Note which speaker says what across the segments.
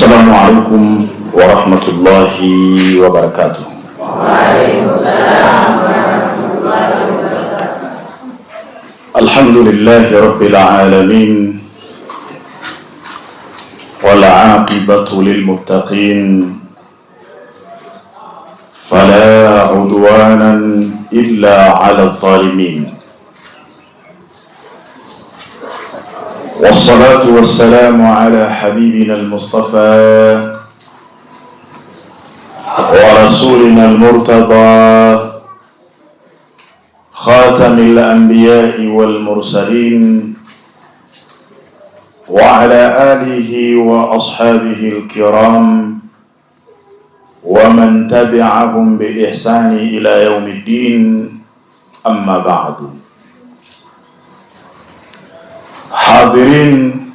Speaker 1: السلام عليكم ورحمة الله وبركاته.
Speaker 2: وعليكم السلام ورحمة الله وبركاته.
Speaker 1: الحمد لله رب العالمين والعاقبة للمتقين فلا عدوان إلا على الظالمين، والصلاة والسلام على حبيبنا المصطفى ورسولنا المرتضى خاتم الأنبياء والمرسلين وعلى آله وأصحابه الكرام ومن تبعهم بإحسان إلى يوم الدين. أما بعد. Hadirin,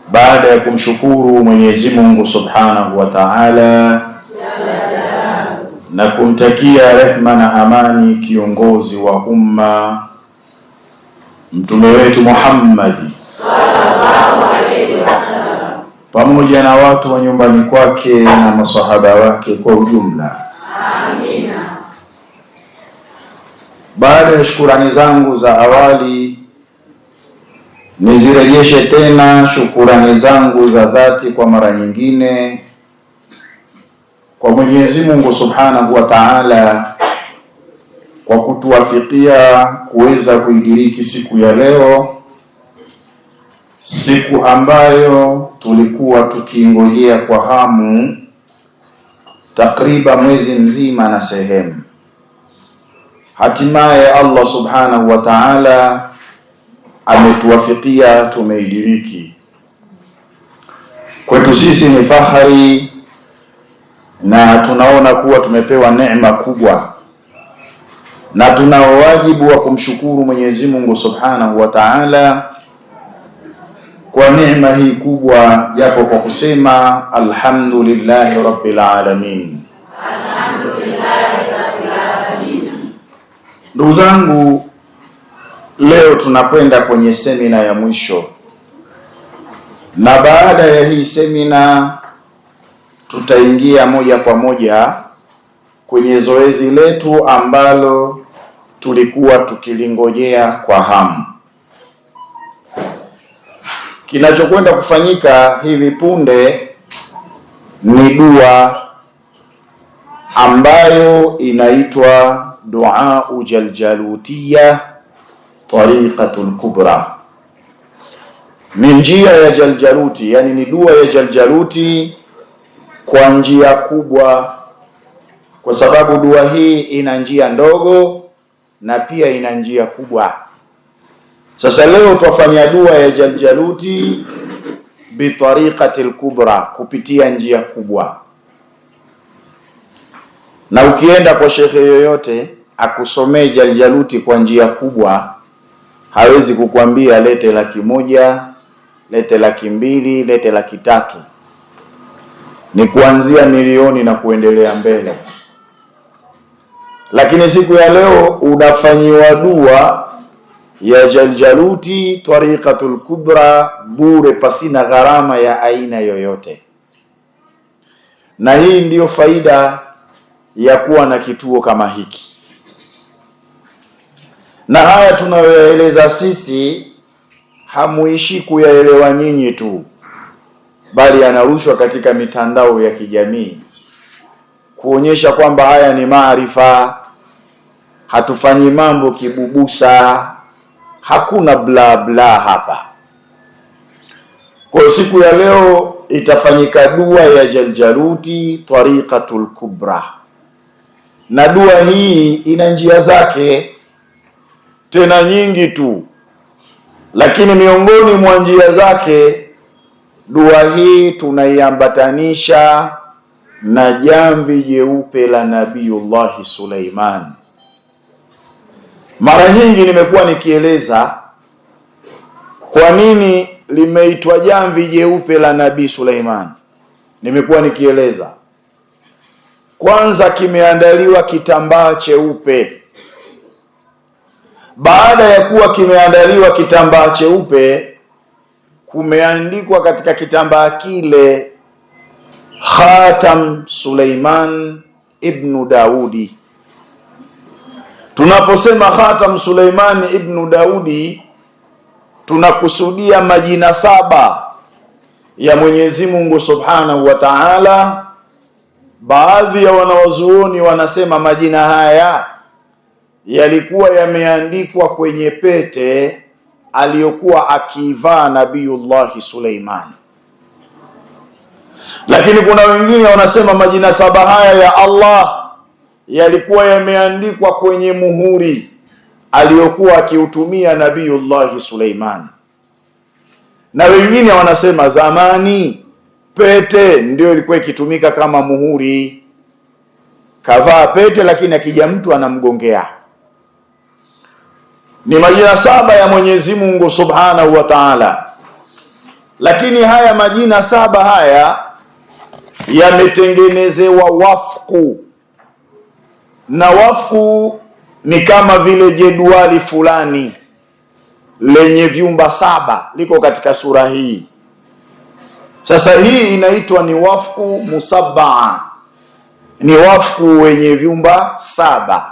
Speaker 1: baada ya kumshukuru Mwenyezi Mungu Subhanahu wa Ta'ala na kumtakia rehma na amani kiongozi wa umma mtume wetu Muhammad
Speaker 2: sallallahu alayhi wasallam,
Speaker 1: pamoja na watu wa nyumbani kwake na masahaba wake kwa ujumla.
Speaker 2: amina.
Speaker 1: Baada ya shukurani zangu za awali, nizirejeshe tena shukurani zangu za dhati kwa mara nyingine kwa Mwenyezi Mungu Subhanahu wa Ta'ala kwa kutuwafikia kuweza kuidiriki siku ya leo, siku ambayo tulikuwa tukiingojea kwa hamu takriban mwezi mzima na sehemu. Hatimaye Allah Subhanahu wa Ta'ala ametuwafikia, tumeidiriki. Kwetu sisi ni fahari na tunaona kuwa tumepewa neema kubwa, na tuna wajibu wa kumshukuru Mwenyezi Mungu Subhanahu wa Ta'ala kwa neema hii kubwa, japo kwa kusema alhamdulillahi rabbil alamin.
Speaker 2: Alhamdulillahi rabbil alamin.
Speaker 1: Ndugu zangu, leo tunakwenda kwenye semina ya mwisho, na baada ya hii semina tutaingia moja kwa moja kwenye zoezi letu ambalo tulikuwa tukilingojea kwa hamu. Kinachokwenda kufanyika hivi punde ni dua ambayo inaitwa Dua Jaljalutiyya Tariqatul Kubra. Ni njia ya Jaljaluti, yani ni dua ya Jaljaluti kwa njia kubwa, kwa sababu dua hii ina njia ndogo na pia ina njia kubwa. Sasa leo twafanya dua ya Jaljaluti bi tariqatil kubra, kupitia njia kubwa. Na ukienda kwa shekhe yoyote akusomee Jaljaluti kwa njia kubwa, hawezi kukwambia lete 100,000, lete 200,000, lete 300,000. Ni kuanzia milioni na kuendelea mbele. Lakini siku ya leo unafanyiwa dua ya Jaljaluti Tariqatul Kubra bure, pasina gharama ya aina yoyote. Na hii ndiyo faida ya kuwa na kituo kama hiki. Na haya tunayoyaeleza sisi hamuishi kuyaelewa nyinyi tu, bali yanarushwa katika mitandao ya kijamii kuonyesha kwamba haya ni maarifa. Hatufanyi mambo kibubusa, hakuna bla bla hapa. Kwa siku ya leo itafanyika dua ya Jaljaluti Tariqatul Kubra, na dua hii ina njia zake tena nyingi tu, lakini miongoni mwa njia zake dua hii tunaiambatanisha na jamvi jeupe la Nabiyullahi Suleiman. Mara nyingi nimekuwa nikieleza kwa nini limeitwa jamvi jeupe la Nabii Suleiman. Nimekuwa nikieleza, kwanza kimeandaliwa kitambaa cheupe. Baada ya kuwa kimeandaliwa kitambaa cheupe, kumeandikwa katika kitambaa kile Khatam Suleiman ibn Daudi. Tunaposema Khatam Suleiman ibn Daudi, tunakusudia majina 7 ya Mwenyezi Mungu Subhanahu wa Ta'ala. Baadhi ya wanawazuoni wanasema majina haya yalikuwa yameandikwa kwenye pete aliyokuwa akivaa Nabiyullah Suleiman. Lakini kuna wengine wanasema majina 7 haya ya Allah yalikuwa yameandikwa kwenye muhuri aliyokuwa akiutumia Nabiyullah Suleiman. Na wengine wanasema zamani pete ndio ilikuwa ikitumika kama muhuri, kavaa pete lakini akija mtu anamgongea. Ni majina 7 ya Mwenyezi Mungu Subhanahu wa Ta'ala. Lakini haya majina 7 haya yametengenezewa wafku, na wafku ni kama vile jedwali fulani lenye vyumba 7, liko katika sura hii. Sasa hii inaitwa ni wafku musabbaa, ni wafku wenye vyumba 7.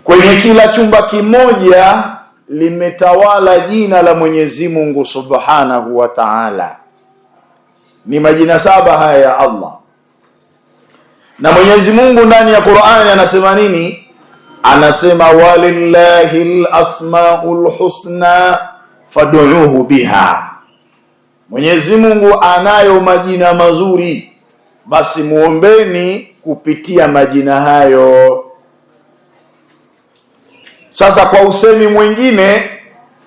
Speaker 1: Kwenye kila chumba kimoja limetawala jina la Mwenyezi Mungu Subhanahu wa Ta'ala. Ni majina 7 haya ya Allah. Na Mwenyezi Mungu ndani ya Qur'ani anasema nini? Anasema walillahil asmaul husna fad'uuhu biha. Mwenyezi Mungu anayo majina mazuri, basi muombeni kupitia majina hayo. Sasa kwa usemi mwingine,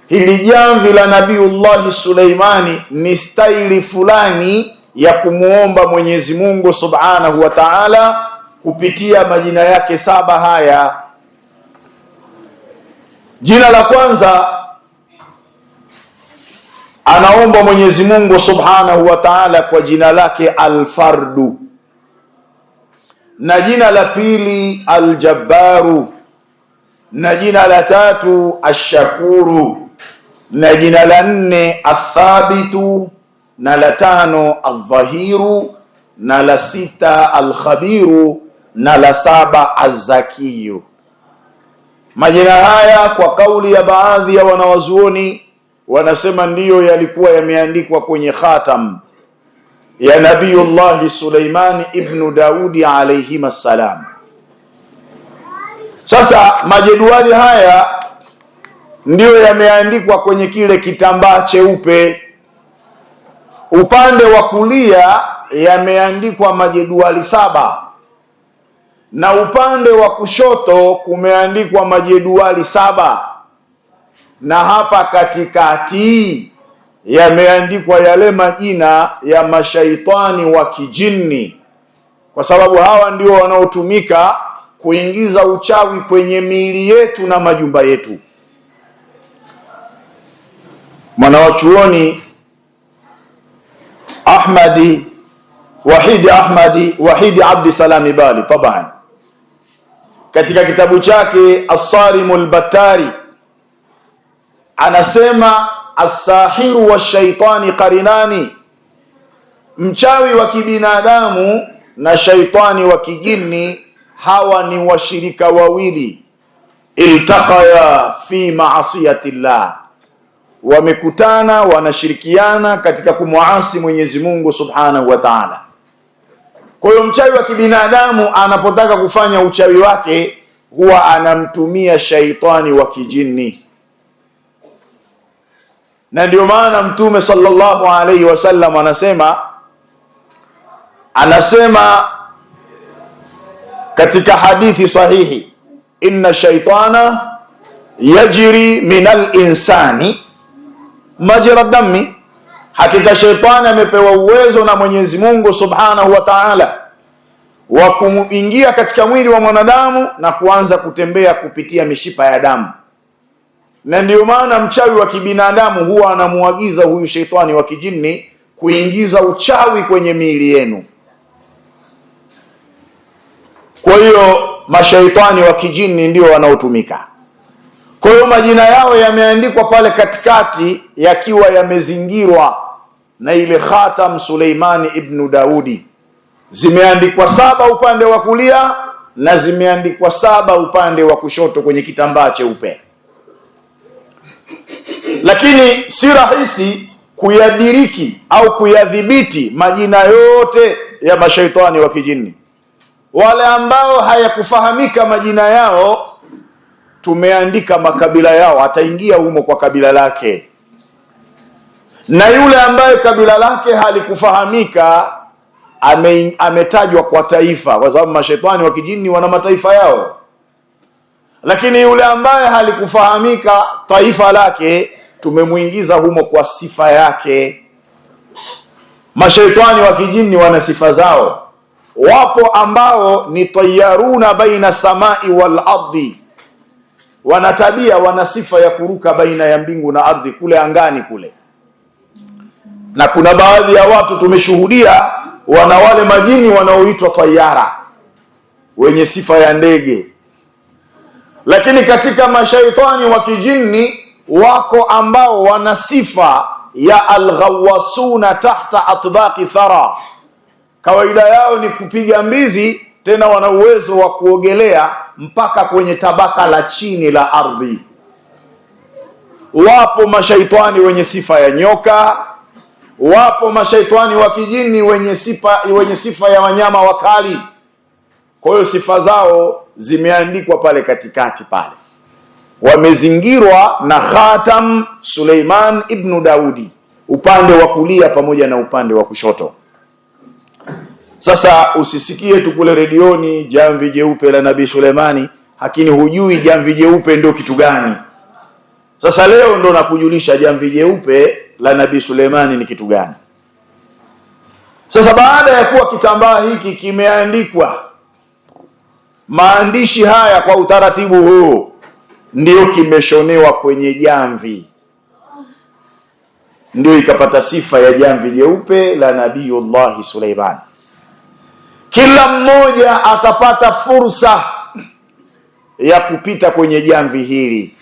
Speaker 1: hili jamvi la Nabiullah Suleimani ni staili fulani ya kumuomba Mwenyezi Mungu Subhanahu wa Ta'ala kupitia majina yake 7 haya. Jina la kwanza anaomba Mwenyezi Mungu Subhanahu wa Ta'ala kwa jina lake Al-Fardu, na jina la pili Al-Jabbaru, na jina la tatu Ash-Shakuru, na jina la 4 Athabitu, na la 5 Adh-Dhahiru, na la 6 Al-Khabiru, na la 7 Az-Zakiyu. Majina haya kwa kauli ya baadhi ya wanawazuoni wanasema ndiyo yalikuwa yameandikwa kwenye khatam ya Nabiyullah Suleiman ibn Daudi alayhi salam. Sasa majedwali haya ndiyo yameandikwa kwenye kile kitambaa cheupe. Upande wa kulia yameandikwa majedwali 7 na upande wa kushoto kumeandikwa majedwali 7, na hapa katikati yameandikwa yale majina ya mashaitani wa kijini, kwa sababu hawa ndio wanaotumika kuingiza uchawi kwenye miili yetu na majumba yetu. Mwanawachuoni Wahidi Abdi Salami Bali taban, katika kitabu chake As-Sarimul Battari anasema as-sahiru wash-shaytani qarinani, mchawi wa kibinadamu na shaitani wa kijini hawa ni washirika wawili. Iltaqaya fi ma'asiyatillah, wamekutana wanashirikiana katika kumuasi Mwenyezi Mungu Subhanahu wa Ta'ala. Kwa hiyo mchawi wa kibinadamu anapotaka kufanya uchawi wake huwa anamtumia shaitani wa kijini, na ndio maana Mtume sallallahu alayhi wasallam anasema katika hadithi sahihi, inna shaitana yajri minal insani majra dami, hakika shaitani amepewa uwezo na Mwenyezi Mungu Subhanahu wa Ta'ala wa kuingia katika mwili wa mwanadamu na kuanza kutembea kupitia mishipa ya damu. Na ndio maana mchawi wa kibinadamu huwa anamuagiza huyu shaitani wa kijini kuingiza uchawi kwenye miili yenu. Kwa hiyo mashaitani wa kijini ndio wanaotumika. Kwa hiyo majina yao yameandikwa pale katikati yakiwa yamezingirwa na ile khatam Suleimani ibn Daudi. Zimeandikwa 7 upande wa kulia na zimeandikwa 7 upande wa kushoto kwenye kitambaa cheupe. Lakini si rahisi kuyadiriki au kuyadhibiti majina yote ya mashaitani wa kijini. Wale ambao hayakufahamika majina yao, tumeandika makabila yao, ataingia humo kwa kabila lake. Na yule ambaye kabila lake halikufahamika ametajwa kwa taifa, kwa sababu mashaitani wa kijini wana mataifa yao. Lakini yule ambaye halikufahamika taifa lake, tumemuingiza humo kwa sifa yake. Mashaitani wa kijini wana sifa zao. Wapo ambao ni tayaruna baina samai wal ardi, wana tabia, wana sifa ya kuruka baina ya mbingu na ardhi, kule angani kule. Na kuna baadhi ya watu tumeshuhudia wana wale majini wanaoitwa tayara, wenye sifa ya ndege. Lakini katika mashaitani wa kijini wako ambao wana sifa ya alghawasuna tahta atbaqi thara. Kawaida yao ni kupiga mbizi, tena wana uwezo wa kuogelea mpaka kwenye tabaka la chini la ardhi. Wapo mashaitani wenye sifa ya nyoka, wapo mashaitani wa kijini wenye sifa ya wanyama wakali. Kwa hiyo sifa zao zimeandikwa pale katikati pale. Wamezingirwa na khatam Suleiman ibn Daudi upande wa kulia pamoja na upande wa kushoto. Sasa usisikie tu kule redioni jamvi jeupe la Nabii Suleimani, lakini hujui jamvi jeupe ndio kitu gani. Sasa leo ndo nakujulisha jamvi jeupe la Nabii Suleimani ni kitu gani. Sasa baada ya kuwa kitambaa hiki kimeandikwa maandishi haya kwa utaratibu huu, ndio kimeshonewa kwenye jamvi, ndio ikapata sifa ya jamvi jeupe la Nabiiullah Suleiman. Kila mmoja atapata fursa ya kupita kwenye jamvi hili.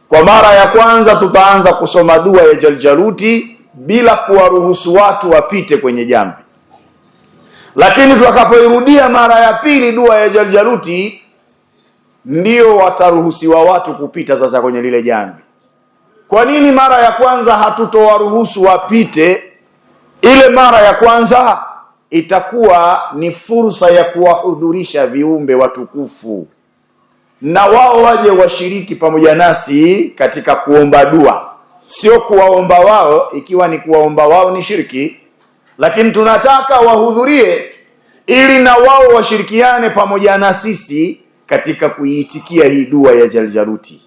Speaker 1: Kwa mara ya kwanza tutaanza kusoma dua ya Jaljaluti bila kuwaruhusu watu wapite kwenye jamvi. Lakini tutakapoirudia mara ya pili dua ya Jaljaluti, ndio wataruhusiwa watu kupita sasa kwenye lile jamvi. Kwa nini mara ya kwanza hatutowaruhusu wapite? Ile mara ya kwanza itakuwa ni fursa ya kuwahudhurisha viumbe watukufu, na wao waje washiriki pamoja nasi katika kuomba dua. Sio kuwaomba wao, ikiwa ni kuwaomba wao ni shirki, lakini tunataka wahudhurie ili na wao washirikiane pamoja na sisi katika kuiitikia hii dua ya Jaljaluti.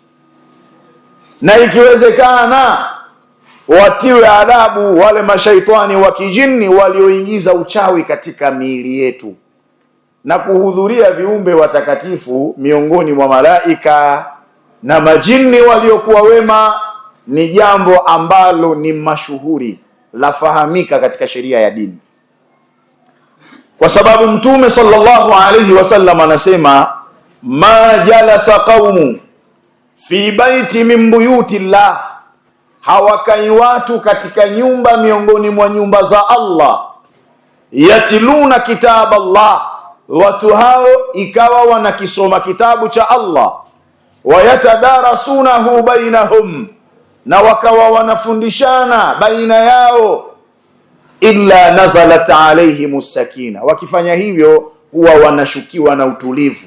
Speaker 1: Na ikiwezekana watiwe adabu wale mashaitani wa kijini walioingiza uchawi katika miili yetu, na kuhudhuria viumbe watakatifu miongoni mwa malaika na majini waliokuwa wema ni jambo ambalo ni mashuhuri, lafahamika katika sheria ya dini. Kwa sababu Mtume sallallahu alayhi wasallam anasema, ma jalasa qaumu fi baiti min buyuti llah, hawakai watu katika nyumba miongoni mwa nyumba za Allah, yatiluna kitab Allah, watu hao ikawa wanakisoma kitabu cha Allah, wayatadarasunahu bainahum, na wakawa wanafundishana baina yao, illa nazalat alayhimus sakina, wakifanya hivyo huwa wanashukiwa na utulivu.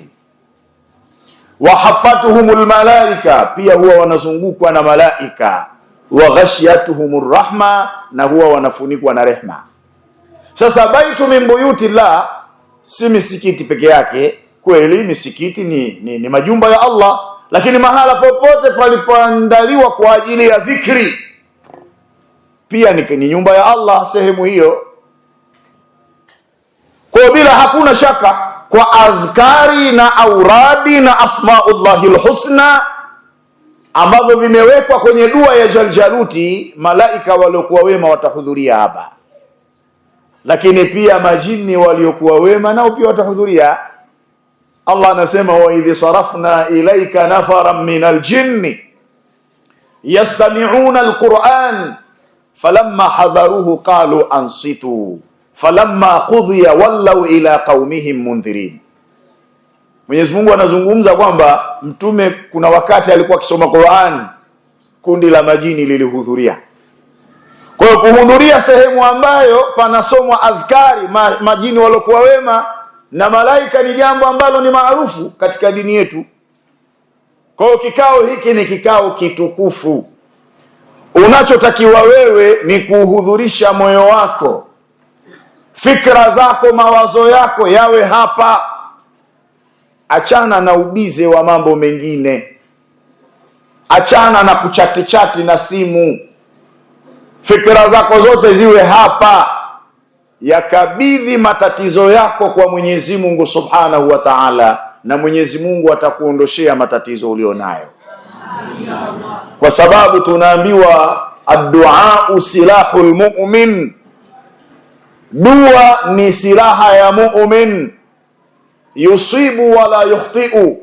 Speaker 1: Wa hafatuhumul malaika, pia huwa wanazungukwa na malaika. Wa ghashiyatuhumur rahma, na huwa wanafunikwa na rehma. Sasa baitu min buyutillah si misikiti peke yake. Kweli misikiti ni majumba ya Allah, lakini mahala popote palipoandaliwa kwa ajili ya dhikri pia ni nyumba ya Allah sehemu hiyo. Kwa bila hakuna shaka, kwa adhkari na auradi na asmaullahil husna ambavyo vimewekwa kwenye dua ya Jaljaluti, malaika waliokuwa wema watahudhuria hapa, lakini pia majini waliokuwa wema nao pia watahudhuria. Allah anasema, wa idh sarafna ilayka nafaran min aljinni yastami'una alquran falamma hadharuhu qalu ansitu falamma qudhiya wallaw ila qaumihim mundhirin. Mwenyezi Mungu anazungumza kwamba mtume kuna wakati alikuwa akisoma Qur'ani, kundi la majini lilihudhuria. Kwa hiyo kuhudhuria sehemu ambayo panasomwa adhkari majini waliokuwa wema na malaika ni jambo ambalo ni maarufu katika dini yetu. Kwa hiyo kikao hiki ni kikao kitukufu. Unachotakiwa wewe ni kuhudhurisha moyo wako, fikra zako, mawazo yako yawe hapa. Achana na ubize wa mambo mengine, achana na kuchati na simu. Fikra zako zote ziwe hapa. Yakabidhi matatizo yako kwa Mwenyezi Mungu Subhanahu wa Ta'ala, na Mwenyezi Mungu atakuondoshea matatizo ulionayo. Kwa sababu tunaambiwa ad-du'a silahul mu'min, dua ni silaha ya mu'min. Yusibu wala yukhti'u,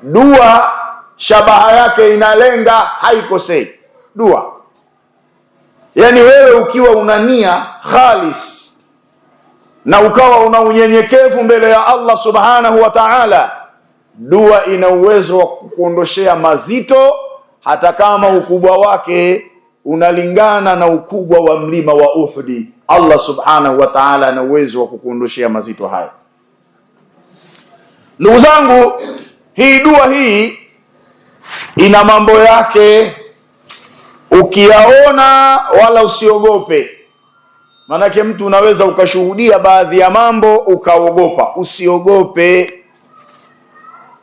Speaker 1: dua shabaha yake inalenga, haikosei dua. Yani wewe ukiwa una nia khalis na ukawa una unyenyekevu mbele ya Allah Subhanahu wa Ta'ala, dua ina uwezo wa kukuondoshea mazito, hata kama ukubwa wake unalingana na ukubwa wa mlima wa Uhud. Allah Subhanahu wa Ta'ala ana uwezo wa kukuondoshea mazito haya. Ndugu zangu, hii dua hii ina mambo yake, ukiyaona wala usiogope. Manake mtu unaweza ukashuhudia baadhi ya mambo ukaogopa. Usiogope.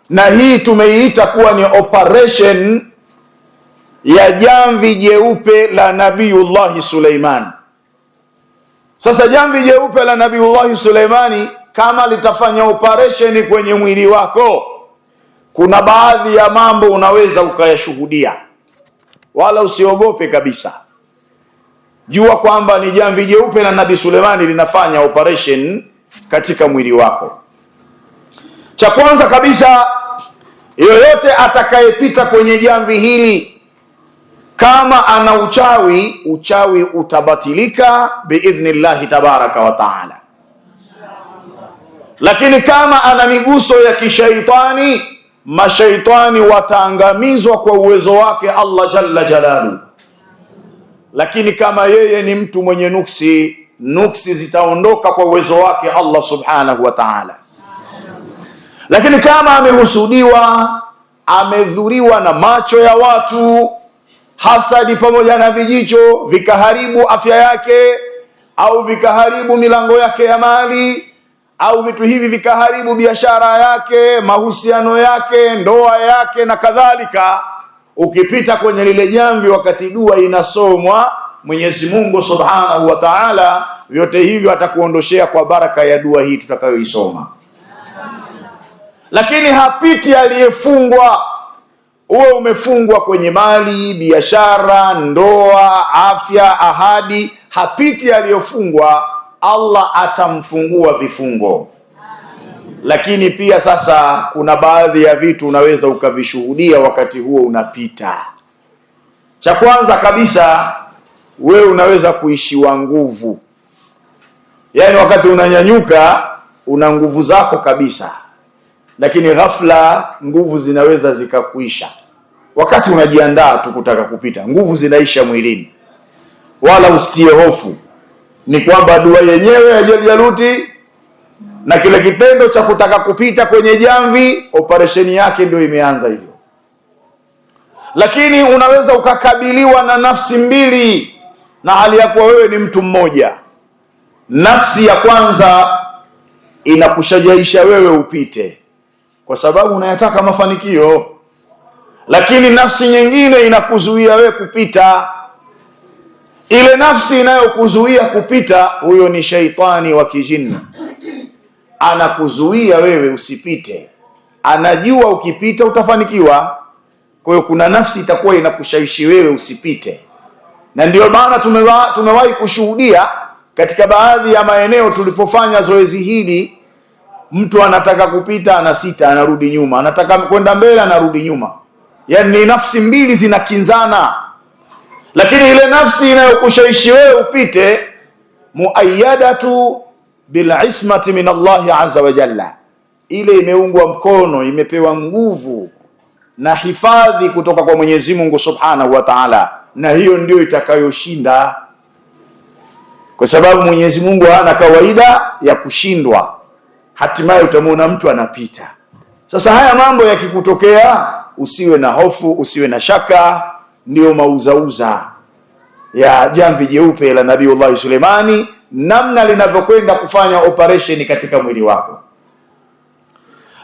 Speaker 1: Na hii tumeiita kuwa ni operation ya jamvi jeupe la Nabiullahi Suleiman. Sasa jamvi jeupe la Nabiullahi Suleimani kama litafanya operation kwenye mwili wako, kuna baadhi ya mambo unaweza ukayashuhudia, wala usiogope kabisa. Jua kwamba ni jamvi jeupe la Nabii Suleimani linafanya operation katika mwili wako. Cha kwanza kabisa, yoyote atakayepita kwenye jamvi hili, kama ana uchawi, uchawi utabatilika biidhnillahi tabaraka wa taala. Lakini kama ana miguso ya kishaitani, mashaitani wataangamizwa kwa uwezo wake Allah jalla jalalu. Lakini kama yeye ni mtu mwenye nuksi, nuksi zitaondoka kwa uwezo wake Allah subhanahu wa ta'ala. Lakini kama amehusudiwa, amedhuriwa na macho ya watu, hasadi pamoja na vijicho vikaharibu afya yake, au vikaharibu milango yake ya mali, au vitu hivi vikaharibu biashara yake, mahusiano yake, ndoa yake na kadhalika, ukipita kwenye lile jamvi wakati dua inasomwa, Mwenyezi Mungu Subhanahu wa Ta'ala vyote hivyo atakuondoshea kwa baraka ya dua hii tutakayoisoma. Lakini hapiti aliyefungwa. Uwe umefungwa kwenye mali, biashara, ndoa, afya, ahadi, hapiti aliyofungwa, Allah atamfungua vifungo. Lakini pia sasa kuna baadhi ya vitu unaweza ukavishuhudia wakati huo unapita. Cha kwanza kabisa, wewe unaweza kuishiwa nguvu. Yaani wakati unanyanyuka una nguvu zako kabisa, lakini ghafla nguvu zinaweza zikakuisha. Wakati unajiandaa tu kutaka kupita, nguvu zinaisha mwilini. Wala usitie hofu, ni kwamba dua yenyewe ya Jaljaluti na kile kitendo cha kutaka kupita kwenye jamvi, operesheni yake ndio imeanza hivyo. Lakini unaweza ukakabiliwa na nafsi mbili na hali ya kuwa wewe ni mtu mmoja. Nafsi ya kwanza inakushajaisha wewe upite kwa sababu unayataka mafanikio, lakini nafsi nyingine inakuzuia wewe kupita. Ile nafsi inayokuzuia kupita, huyo ni shaitani wa kijini. Anakuzuia wewe usipite, anajua ukipita utafanikiwa. Kwa hiyo kuna nafsi itakuwa inakushawishi wewe usipite. Na ndio maana tumewahi kushuhudia katika baadhi ya maeneo tulipofanya zoezi hili, mtu anataka kupita anasita, anarudi nyuma, anataka kwenda mbele anarudi nyuma. Yaani ni nafsi mbili zinakinzana. Lakini ile nafsi inayokushawishi wewe upite, muayyadatu bil ismati min Allah azza wa jalla, ile imeungwa mkono, imepewa nguvu na hifadhi kutoka kwa Mwenyezi Mungu Subhanahu wa Ta'ala, na hiyo ndio itakayoshinda, kwa sababu Mwenyezi Mungu hana kawaida ya kushindwa. Hatimaye utamwona mtu anapita. Sasa haya mambo yakikutokea, usiwe na hofu, usiwe na shaka. Ndio mauzauza ya jamvi jeupe la Nabiiullah Suleimani, namna linavyokwenda kufanya operation katika mwili wako.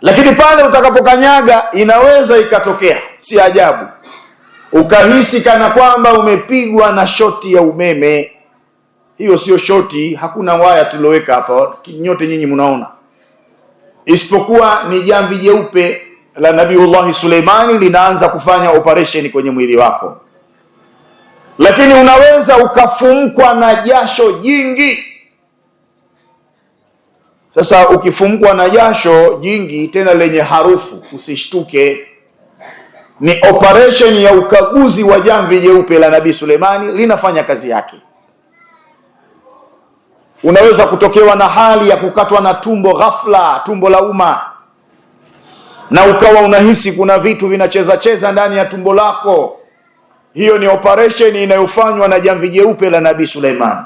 Speaker 1: Lakini pale utakapokanyaga, inaweza ikatokea, si ajabu, ukahisi kana kwamba umepigwa na shoti ya umeme. Hiyo sio shoti, hakuna waya tuloweka hapa, nyote nyinyi mnaona, isipokuwa ni jamvi jeupe la Nabiiullah Suleimani linaanza kufanya operation kwenye mwili wako. Lakini unaweza ukafumkwa na jasho jingi. Sasa ukifumkwa na jasho jingi tena lenye harufu, usishtuke. Ni operation ya ukaguzi wa jamvi jeupe la Nabii Suleimani, linafanya kazi yake. Unaweza kutokewa na hali ya kukatwa na tumbo ghafla, tumbo la umma, na ukawa unahisi kuna vitu vinacheza cheza ndani ya tumbo lako. Hiyo ni operation inayofanywa na jamvi jeupe la Nabii Suleimani.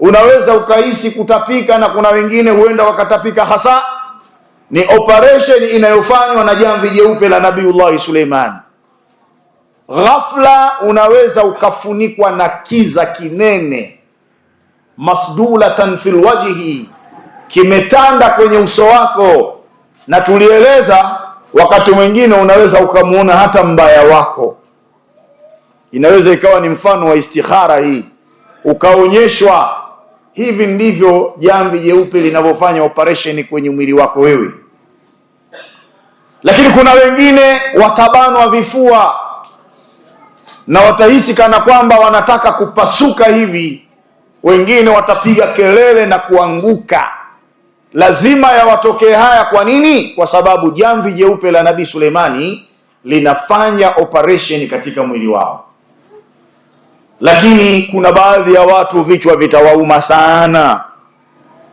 Speaker 1: Unaweza ukahisi kutapika, na kuna wengine huenda wakatapika hasa. Ni operation inayofanywa na jamvi jeupe la Nabiiullah Suleimani. Ghafla unaweza ukafunikwa na kiza kinene, masdulatan fil wajhi, kimetanda kwenye uso wako. Na tulieleza wakati mwingine unaweza ukamuona hata mbaya wako. Inaweza ikawa ni mfano wa istikhara hii, ukaonyeshwa hivi ndivyo jamvi jeupe linavyofanya operation kwenye mwili wako wewe. Lakini kuna wengine watabanwa vifua na watahisi kana kwamba wanataka kupasuka hivi. Wengine watapiga kelele na kuanguka. Lazima yawatokee haya. Kwa nini? Kwa sababu jamvi jeupe la Nabii Suleimani linafanya operation katika mwili wao. Lakini kuna baadhi ya watu vichwa vitawauma sana,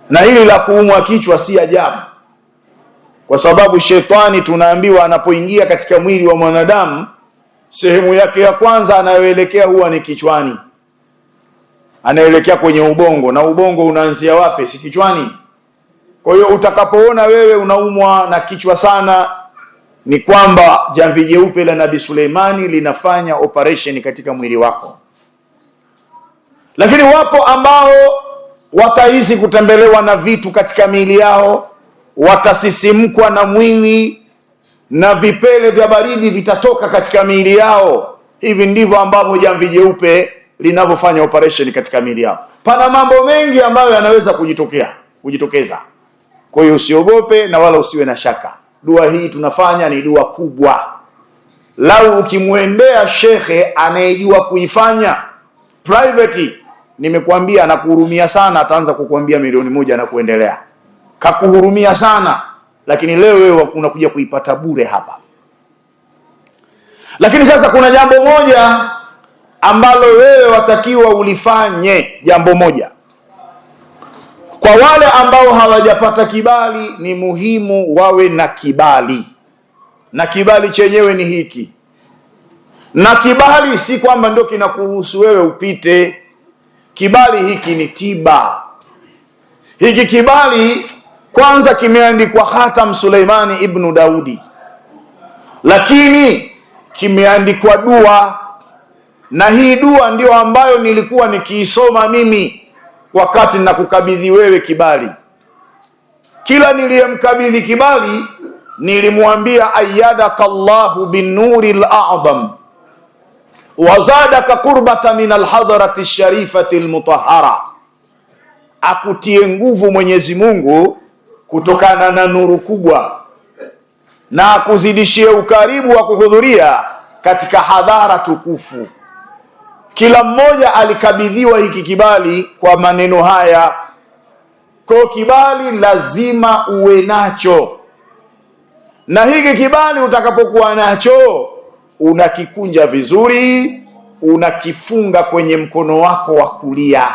Speaker 1: na hili la kuumwa kichwa si ajabu, kwa sababu shetani tunaambiwa anapoingia katika mwili wa mwanadamu, sehemu yake ya kwanza anayoelekea huwa ni kichwani. Anaelekea kwenye ubongo, na ubongo unaanzia wapi? Si kichwani. Kwa hiyo utakapoona wewe unaumwa na kichwa sana, ni kwamba jamvi jeupe la Nabii Suleimani linafanya operation katika mwili wako. Lakini wapo ambao watahisi kutembelewa na vitu katika miili yao, watasisimkwa na mwili na vipele vya baridi vitatoka katika miili yao. Hivi ndivyo ambavyo jamvi jeupe linavyofanya operation katika miili yao. Pana mambo mengi ambayo yanaweza kujitokeza. Kwa hiyo usiogope na wala usiwe na shaka. Dua hii tunafanya ni dua kubwa. Lau ukimwendea shekhe anayejua kuifanya private, nimekuambia anakuhurumia sana, ataanza kukuambia milioni 1 na kuendelea. Kakuhurumia sana, lakini leo wewe unakuja kuipata bure hapa. Lakini sasa kuna jambo moja ambalo wewe watakiwa ulifanye. Jambo moja, kwa wale ambao hawajapata kibali, ni muhimu wawe na kibali. Na kibali chenyewe ni hiki. Na kibali si kwamba ndio kinakuruhusu wewe upite. Kibali hiki ni tiba. Hiki kibali kwanza kimeandikwa Khatam Suleimani ibn Daudi, lakini kimeandikwa dua. Na hii dua ndio ambayo nilikuwa nikiisoma mimi wakati nakukabidhi wewe kibali. Kila niliyemkabidhi kibali nilimwambia ayyadaka Allahu binuri al-a'zam wa zadaka qurbata min al-hadrati sharifati al-mutahhara, akutie nguvu Mwenyezi Mungu kutokana na nuru kubwa, na akuzidishie ukaribu wa kuhudhuria katika hadhara tukufu. Kila mmoja alikabidhiwa hiki kibali kwa maneno haya. Kwa kibali lazima uwe nacho, na hiki kibali utakapokuwa nacho unakikunja vizuri, unakifunga kwenye mkono wako wa kulia,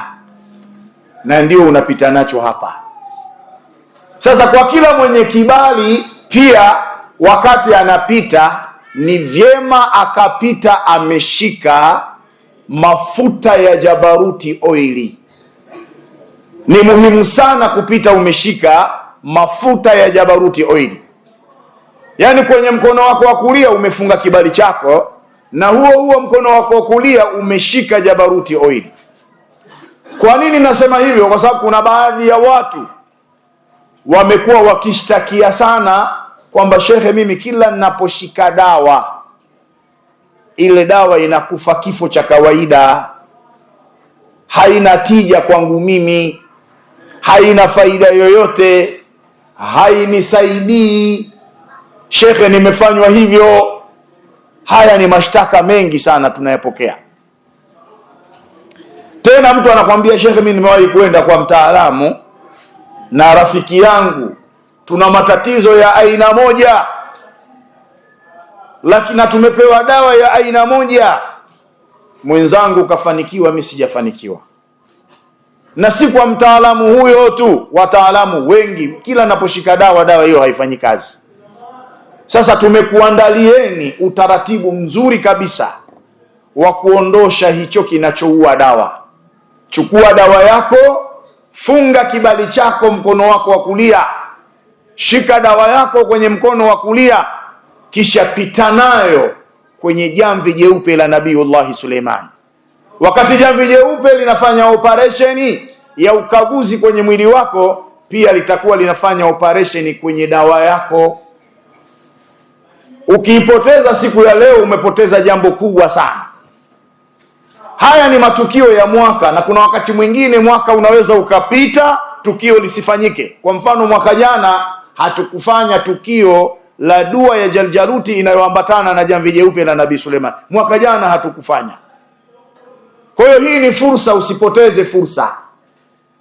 Speaker 1: na ndio unapita nacho hapa. Sasa kwa kila mwenye kibali pia, wakati anapita ni vyema akapita ameshika mafuta ya Jabaruti oili. Ni muhimu sana kupita umeshika mafuta ya Jabaruti oili, yaani kwenye mkono wako wa kulia umefunga kibali chako, na huo mkono wako wa kulia umeshika Jabaruti oili. Kwa nini nasema hivyo? Kwa sababu kuna baadhi ya watu wamekuwa wakishtakia sana kwamba shekhe, mimi kila ninaposhika dawa, ile dawa inakufa kifo cha kawaida, haina tija kwangu mimi, haina faida yoyote, hainisaidii. Shekhe, nimefanywa hivyo. Haya ni mashtaka mengi sana tunayapokea. Tena mtu anakwambia, shekhe, mimi nimewahi kwenda kwa mtaalamu na rafiki yangu, tuna matatizo ya aina moja, lakini tumepewa dawa ya aina moja, mwenzangu kafanikiwa, mimi sijafanikiwa. Na si kwa mtaalamu huyo tu, wataalamu wengi, kila naposhika dawa hiyo haifanyi kazi. Sasa tumekuandalieni utaratibu mzuri kabisa wa kuondosha hicho kinachoua dawa. Chukua dawa yako, funga kibali chako mkono wako wa kulia, shika dawa yako kwenye mkono wa kulia, kisha pita nayo kwenye jamvi jeupe la Nabiiullah Suleiman. Wakati jamvi jeupe linafanya operesheni ya ukaguzi kwenye mwili wako, pia litakuwa linafanya operesheni kwenye dawa yako. Ukiipoteza siku ya leo, umepoteza jambo kubwa sana. Haya ni matukio ya mwaka, na kuna wakati mwingine mwaka unaweza ukapita tukio lisifanyike. Kwa mfano, mwaka jana hatukufanya tukio la dua ya Jaljaluti inayoambatana na jamvi jeupe la Nabii Suleiman. Mwaka jana hatukufanya. Kwa hiyo hii ni fursa, usipoteze fursa.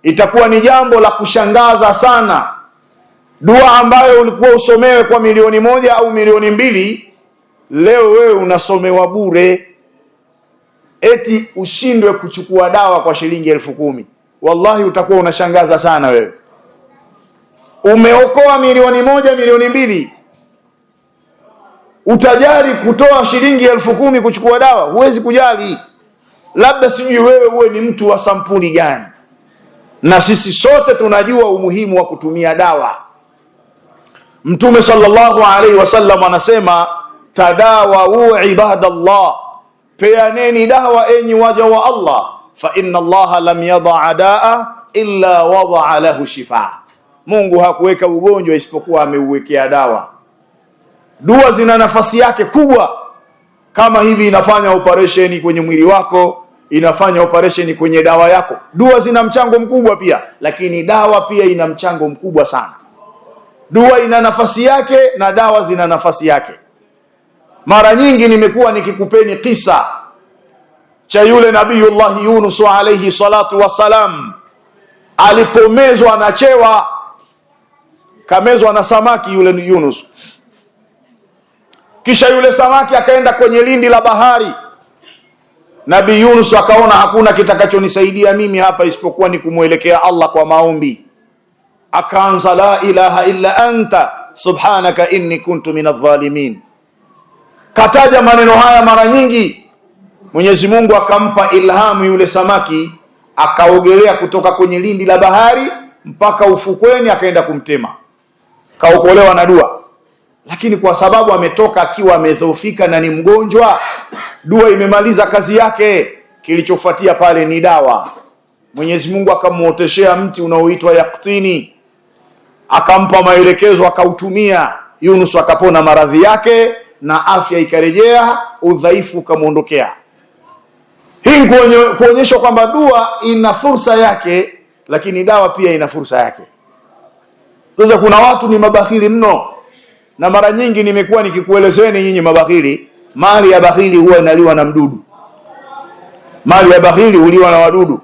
Speaker 1: Itakuwa ni jambo la kushangaza sana. Dua ambayo ulikuwa usomewe kwa milioni 1 au milioni 2, leo wewe unasomewa bure. Eti ushindwe kuchukua dawa kwa shilingi 10,000. Wallahi utakuwa unashangaza sana wewe. Umeokoa milioni 1, milioni 2, utajali kutoa shilingi 10,000 kuchukua dawa? Huwezi kujali. Labda sijui wewe uwe ni mtu wa sampuli gani. Na sisi sote tunajua umuhimu wa kutumia dawa. Mtume sallallahu alaihi wasallam anasema, tadawau ibadallah, peaneni dawa enyi waja wa Allah, fa inna Allaha lam yadha daa illa wadaa lahu shifa. Mungu hakuweka ugonjwa isipokuwa ameuwekea dawa. Dua zina nafasi yake kubwa. Kama hivi inafanya operesheni kwenye mwili wako, inafanya operesheni kwenye dawa yako. Dua zina mchango mkubwa pia, lakini dawa pia ina mchango mkubwa sana. Dua ina nafasi yake na dawa zina nafasi yake. Mara nyingi nimekuwa nikikupeni kisa cha yule Nabiiullah Yunus alayhi salatu wassalam, alipomezwa na chewa, kamezwa na samaki yule Yunus. Kisha yule samaki akaenda kwenye lindi la bahari. Nabii Yunus akaona hakuna kitakachonisaidia mimi hapa isipokuwa ni kumwelekea Allah kwa maombi. Akaanza la ilaha illa anta subhanaka inni kuntu minadh-dhalimin. Kataja maneno haya mara nyingi. Mwenyezi Mungu akampa ilhamu yule samaki, akaogelea kutoka kwenye lindi la bahari mpaka ufukweni, akaenda kumtema. Kaokolewa na dua. Lakini kwa sababu ametoka akiwa amedhoofika na ni mgonjwa, dua imemaliza kazi yake. Kilichofuatia pale ni dawa. Mwenyezi Mungu akamuoteshea mti unaoitwa yaktini, akampa maelekezo, akautumia. Yunus akapona maradhi yake na afya ikarejea, udhaifu ukamuondokea. Hii kuonyesha kwamba dua ina fursa yake, lakini dawa pia ina fursa yake. Sasa kuna watu ni mabakhili mno, na mara nyingi nimekuwa nikikuelezeni nyinyi mabakhili, mali ya bakhili huwa inaliwa na mdudu. Mali ya bakhili huliwa na wadudu.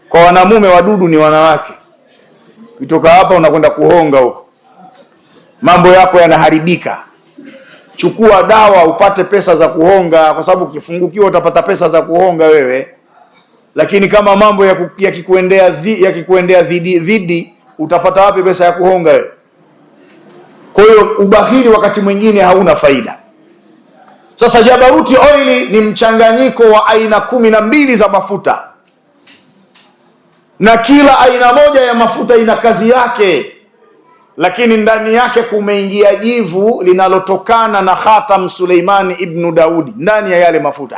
Speaker 1: Kwa wanamume, wadudu ni wanawake. Kutoka hapa unakwenda kuhonga huko, mambo yako yanaharibika. chukua dawa upate pesa za kuhonga, kwa sababu ukifungukiwa utapata pesa za kuhonga wewe. Lakini kama mambo yakikuendea dhidi, utapata wapi pesa ya kuhonga wewe? Kwa hiyo ubahili wakati mwingine hauna faida. Sasa Jabaruti oili ni mchanganyiko wa aina 12 za mafuta, na kila aina moja ya mafuta ina kazi yake, lakini ndani yake kumeingia jivu linalotokana na Khatam Suleimani ibn Daudi ndani ya yale mafuta.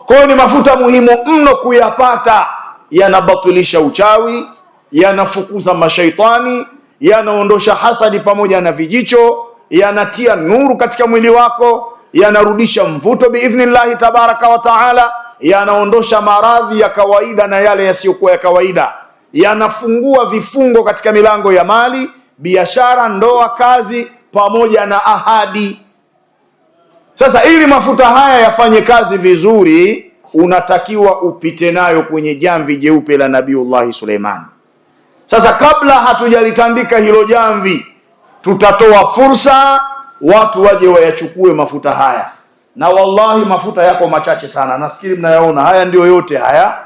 Speaker 1: Kwa hiyo ni mafuta muhimu mno kuyapata. Yanabatilisha uchawi, yanafukuza mashaitani, yanaondosha hasadi pamoja na vijicho, yanatia nuru katika mwili wako, yanarudisha mvuto biidhnillahi tabaraka wa taala, yanaondosha maradhi ya kawaida na yale yasiyokuwa ya kawaida, yanafungua vifungo katika milango ya mali, biashara, ndoa, kazi pamoja na ahadi. Sasa ili mafuta haya yafanye kazi vizuri, unatakiwa upite nayo kwenye jamvi jeupe la Nabiullahi Suleiman. Sasa kabla hatujalitandika hilo jamvi, tutatoa fursa watu waje wayachukue mafuta haya, na wallahi mafuta yako machache sana. Nafikiri mnayaona haya, ndio yote haya.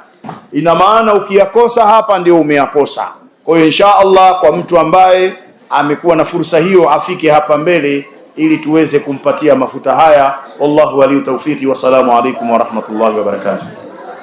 Speaker 1: Ina maana ukiyakosa hapa ndio umeyakosa. Kwa hiyo insha Allah, kwa mtu ambaye amekuwa na fursa hiyo afike hapa mbele ili tuweze kumpatia mafuta haya. Wallahu waliyu tawfiki. Wassalamu alaikum warahmatullahi wabarakatuh.